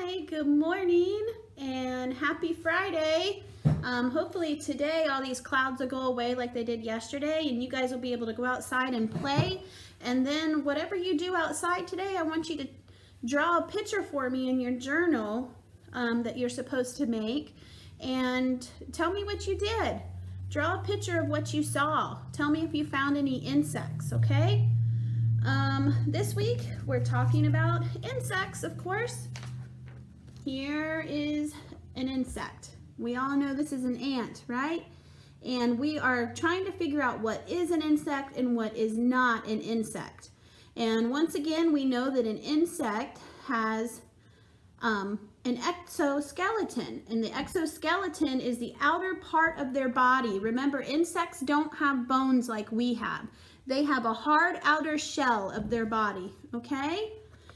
Hi, good morning and happy Friday. Hopefully today all these clouds will go away like they did yesterday and you guys will be able to go outside and play. And then whatever you do outside today, I want you to draw a picture for me in your journal that you're supposed to make and tell me what you did. Draw a picture of what you saw. Tell me if you found any insects, okay? This week we're talking about insects, of course. Here is an insect. We all know this is an ant, right? And we are trying to figure out what is an insect and what is not an insect. And once again, we know that an insect has an exoskeleton, and the exoskeleton is the outer part of their body. Remember, insects don't have bones like we have. They have a hard outer shell of their body, okay?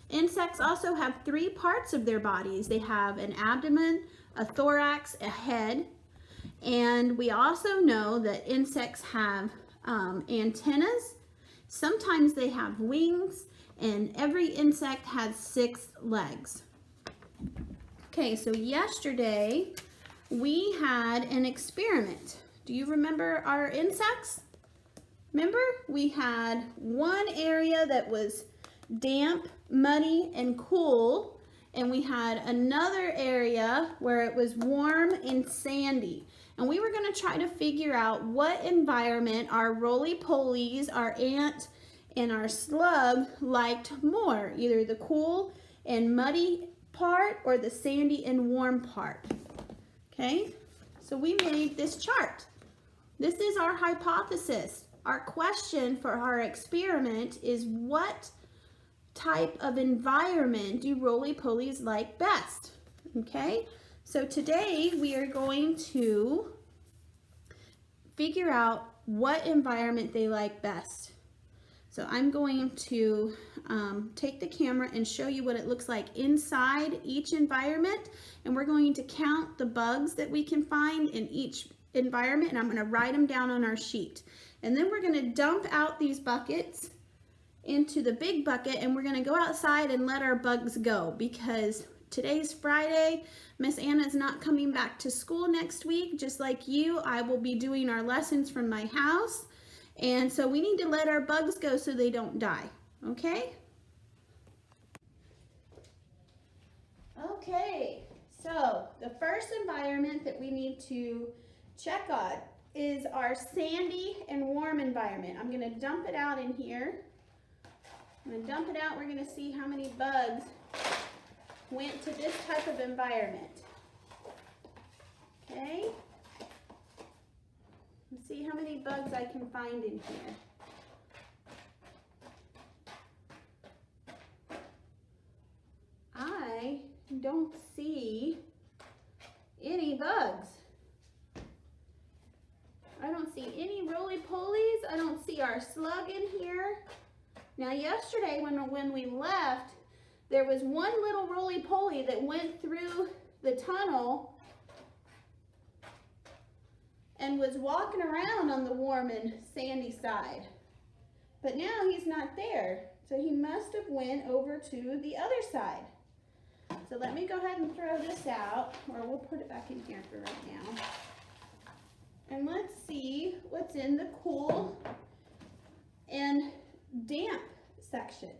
Insects also have three parts of their bodies. They have an abdomen, a thorax, a head, and we also know that insects have antennas. Sometimes they have wings, and every insect has 6 legs. Okay, so yesterday we had an experiment. Do you remember our insects? Remember, we had one area that was damp, muddy, and cool, and we had another area where it was warm and sandy. And we were going to try to figure out what environment our roly-polies, our ant, and our slug liked more, either the cool and muddy part or the sandy and warm part. Okay, so we made this chart. This is our hypothesis. Our question for our experiment is, what type of environment do roly-polies like best? Okay, so today we are going to figure out what environment they like best. So I'm going to take the camera and show you what it looks like inside each environment, and we're going to count the bugs that we can find in each environment, and I'm going to write them down on our sheet. And then we're going to dump out these buckets into the big bucket, and we're going to go outside and let our bugs go, because today's Friday. Miss Anna's not coming back to school next week. Just like you, I will be doing our lessons from my house. And so we need to let our bugs go so they don't die, okay? Okay, so the first environment that we need to check on is our sandy and warm environment. I'm gonna dump it out in here. I'm gonna dump it out. We're gonna see how many bugs went to this type of environment. Okay? Let's see how many bugs I can find in here. I don't see any bugs. I don't see any roly-polies. I don't see our slug in here. Now yesterday when we left, there was one little roly-poly that went through the tunnel and was walking around on the warm and sandy side. But now he's not there, so he must have went over to the other side. So let me go ahead and throw this out, or we'll put it back in here for right now. And let's see what's in the cool and damp section.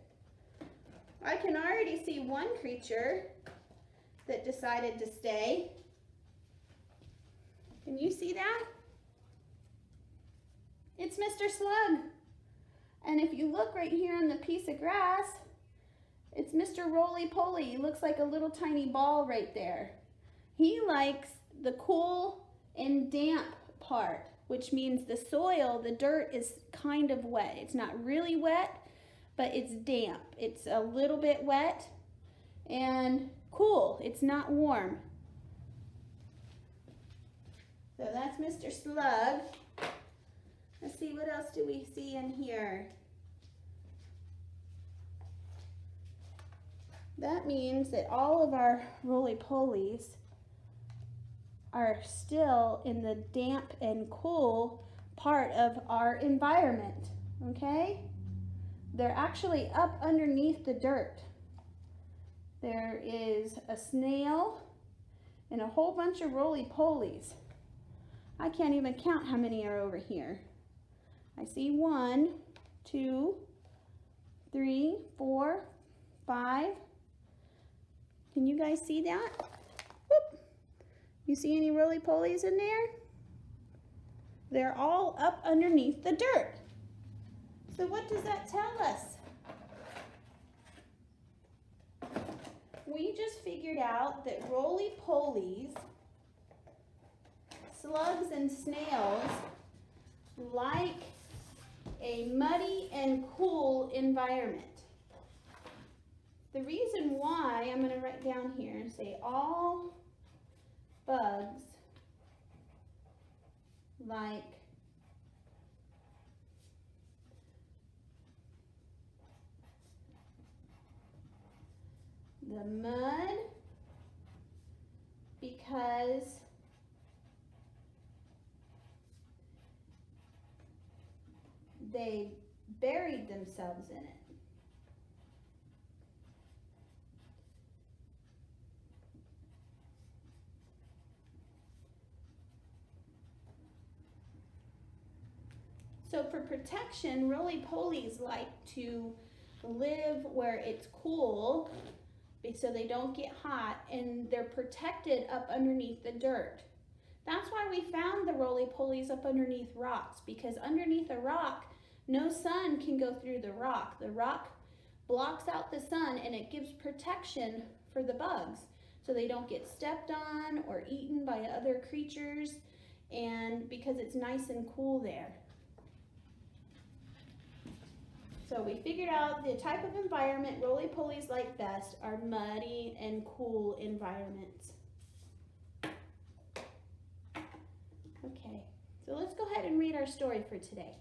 I can already see one creature that decided to stay. Can you see that? It's Mr. Slug. And if you look right here on the piece of grass, it's Mr. Roly-Poly. He looks like a little tiny ball right there. He likes the cool and damp part, which means the soil, the dirt is kind of wet. It's not really wet, but it's damp. It's a little bit wet and cool. It's not warm. So that's Mr. Slug. Let's see, what else do we see in here? That means that all of our roly-polies are still in the damp and cool part of our environment, okay? They're actually up underneath the dirt. There is a snail and a whole bunch of roly-polies. I can't even count how many are over here. I see 1, 2, 3, 4, 5. Can you guys see that? Whoop. You see any roly-polies in there? They're all up underneath the dirt. So what does that tell us? We just figured out that roly-polies, slugs and snails, like a muddy and cool environment. The reason why, I'm going to write down here and say all bugs like the mud because they buried themselves in it. So for protection, roly-polies like to live where it's cool so they don't get hot, and they're protected up underneath the dirt. That's why we found the roly-polies up underneath rocks, because underneath a rock, no sun can go through the rock. The rock blocks out the sun and it gives protection for the bugs so they don't get stepped on or eaten by other creatures, and because it's nice and cool there. So we figured out the type of environment roly-polies like best are muddy and cool environments. Okay, so let's go ahead and read our story for today.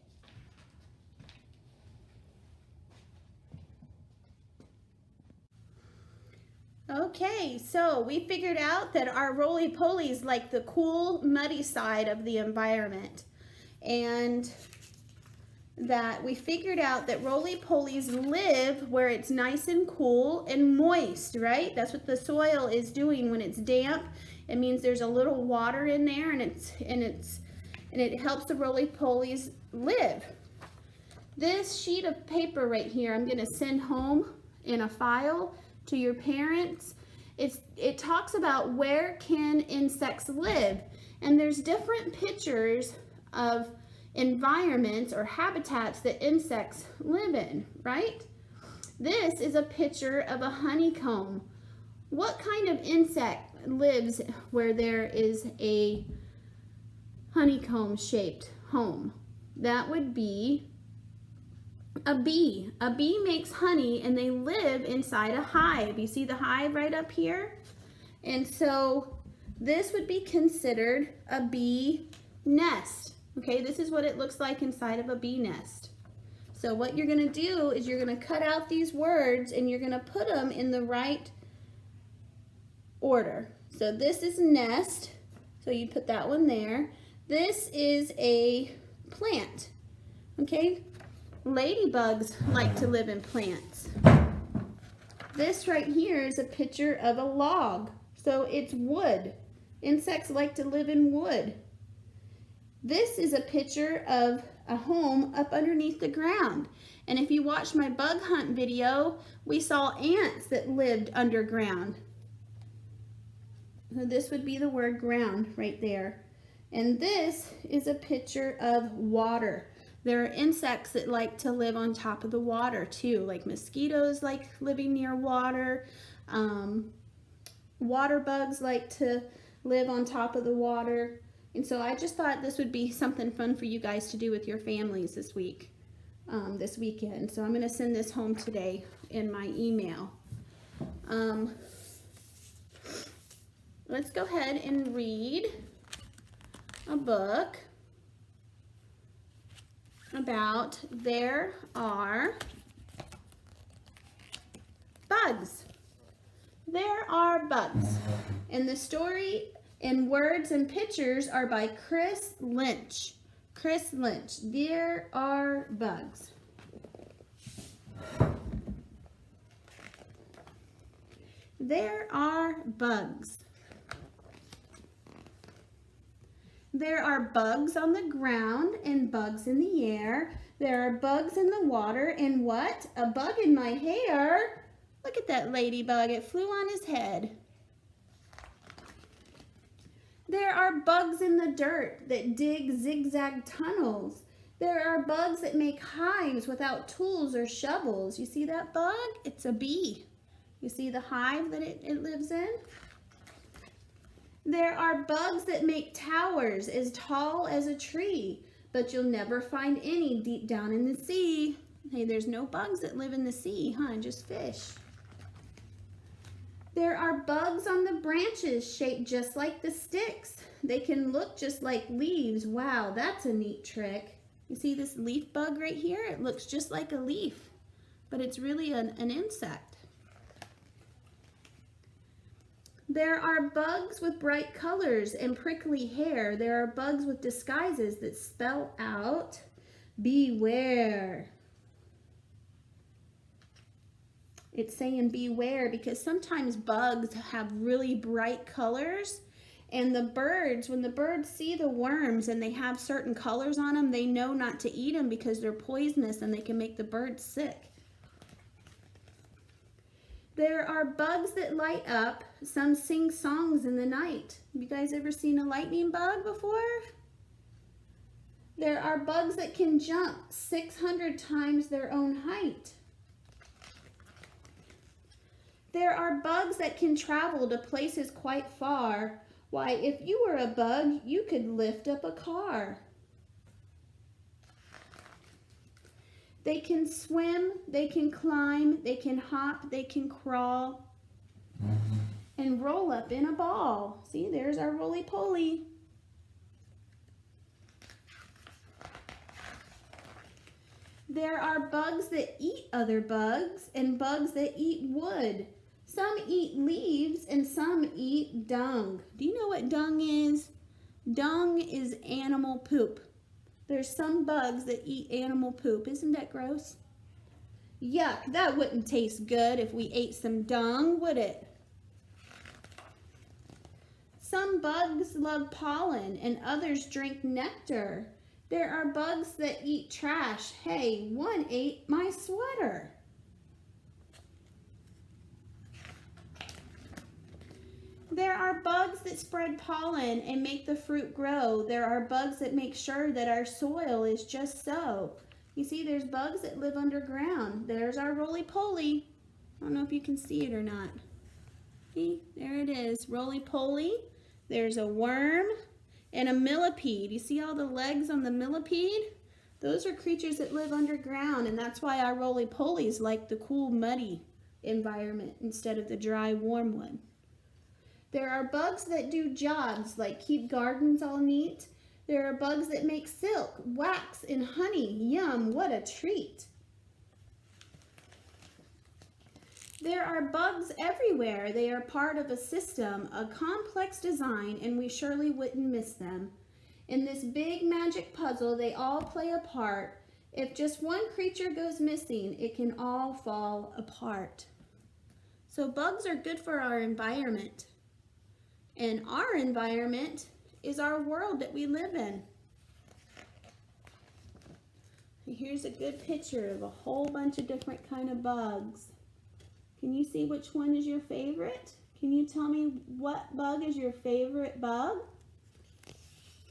Okay, so we figured out that our roly-polies like the cool, muddy side of the environment. And that we figured out that roly-polies live where it's nice and cool and moist, right? That's what the soil is doing when it's damp. It means there's a little water in there, and it helps the roly-polies live. This sheet of paper right here, I'm going to send home in a file to your parents. It talks about where can insects live, and there's different pictures of environments or habitats that insects live in, right? This is a picture of a honeycomb. What kind of insect lives where there is a honeycomb shaped home? That would be a bee. A bee makes honey and they live inside a hive. You see the hive right up here? And so this would be considered a bee nest. Okay, this is what it looks like inside of a bee nest. So what you're going to do is you're going to cut out these words and you're going to put them in the right order. So this is nest, so you put that one there. This is a plant, okay? Ladybugs like to live in plants. This right here is a picture of a log, so it's wood. Insects like to live in wood. This is a picture of a home up underneath the ground. And if you watch my bug hunt video, we saw ants that lived underground. So this would be the word ground right there. And this is a picture of water. There are insects that like to live on top of the water too, like mosquitoes like living near water. Water bugs like to live on top of the water. And so I just thought this would be something fun for you guys to do with your families this week, this weekend. So I'm going to send this home today in my email. Let's go ahead and read a book about there are bugs. There are bugs. And the story and words and pictures are by Chris Lynch. Chris Lynch. There are bugs. There are bugs. There are bugs on the ground and bugs in the air. There are bugs in the water and what? A bug in my hair. Look at that ladybug, it flew on his head. There are bugs in the dirt that dig zigzag tunnels. There are bugs that make hives without tools or shovels. You see that bug? It's a bee. You see the hive that it lives in? There are bugs that make towers as tall as a tree, but you'll never find any deep down in the sea. Hey, there's no bugs that live in the sea, huh? Just fish. There are bugs on the branches shaped just like the sticks. They can look just like leaves. Wow, that's a neat trick. You see this leaf bug right here? It looks just like a leaf, but it's really an insect. There are bugs with bright colors and prickly hair. There are bugs with disguises that spell out beware. It's saying beware because sometimes bugs have really bright colors, and the birds, when the birds see the worms and they have certain colors on them, they know not to eat them because they're poisonous and they can make the birds sick. There are bugs that light up. Some sing songs in the night. Have you guys ever seen a lightning bug before? There are bugs that can jump 600 times their own height. There are bugs that can travel to places quite far. Why, if you were a bug, you could lift up a car. They can swim, they can climb, they can hop, they can crawl, and roll up in a ball. See, there's our roly-poly. There are bugs that eat other bugs and bugs that eat wood. Some eat leaves and some eat dung. Do you know what dung is? Dung is animal poop. There's some bugs that eat animal poop. Isn't that gross? Yuck, that wouldn't taste good if we ate some dung, would it? Some bugs love pollen and others drink nectar. There are bugs that eat trash. Hey, one ate my sweater. There are bugs that spread pollen and make the fruit grow. There are bugs that make sure that our soil is just so. You see, there's bugs that live underground. There's our roly-poly. I don't know if you can see it or not. See, there it is, roly-poly. There's a worm and a millipede. You see all the legs on the millipede? Those are creatures that live underground, and that's why our roly-polies like the cool, muddy environment instead of the dry, warm one. There are bugs that do jobs like keep gardens all neat. There are bugs that make silk, wax, and honey. Yum, what a treat. There are bugs everywhere. They are part of a system, a complex design, and we surely wouldn't miss them. In this big magic puzzle, they all play a part. If just one creature goes missing, it can all fall apart. So bugs are good for our environment. And our environment is our world that we live in. Here's a good picture of a whole bunch of different kind of bugs. Can you see which one is your favorite? Can you tell me what bug is your favorite bug?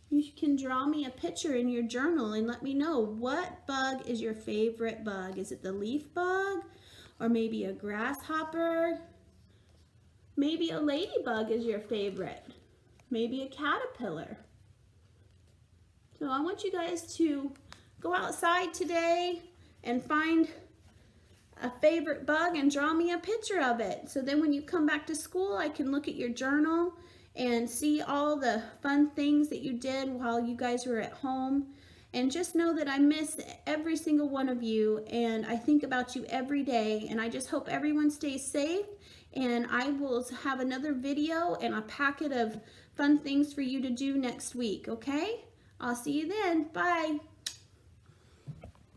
You can draw me a picture in your journal and let me know what bug is your favorite bug. Is it the leaf bug or maybe a grasshopper? Maybe a ladybug is your favorite. Maybe a caterpillar. So I want you guys to go outside today and find a favorite bug and draw me a picture of it. So then when you come back to school, I can look at your journal and see all the fun things that you did while you guys were at home. And just know that I miss every single one of you, and I think about you every day, and I just hope everyone stays safe. And I will have another video and a packet of fun things for you to do next week, okay? I'll see you then. Bye.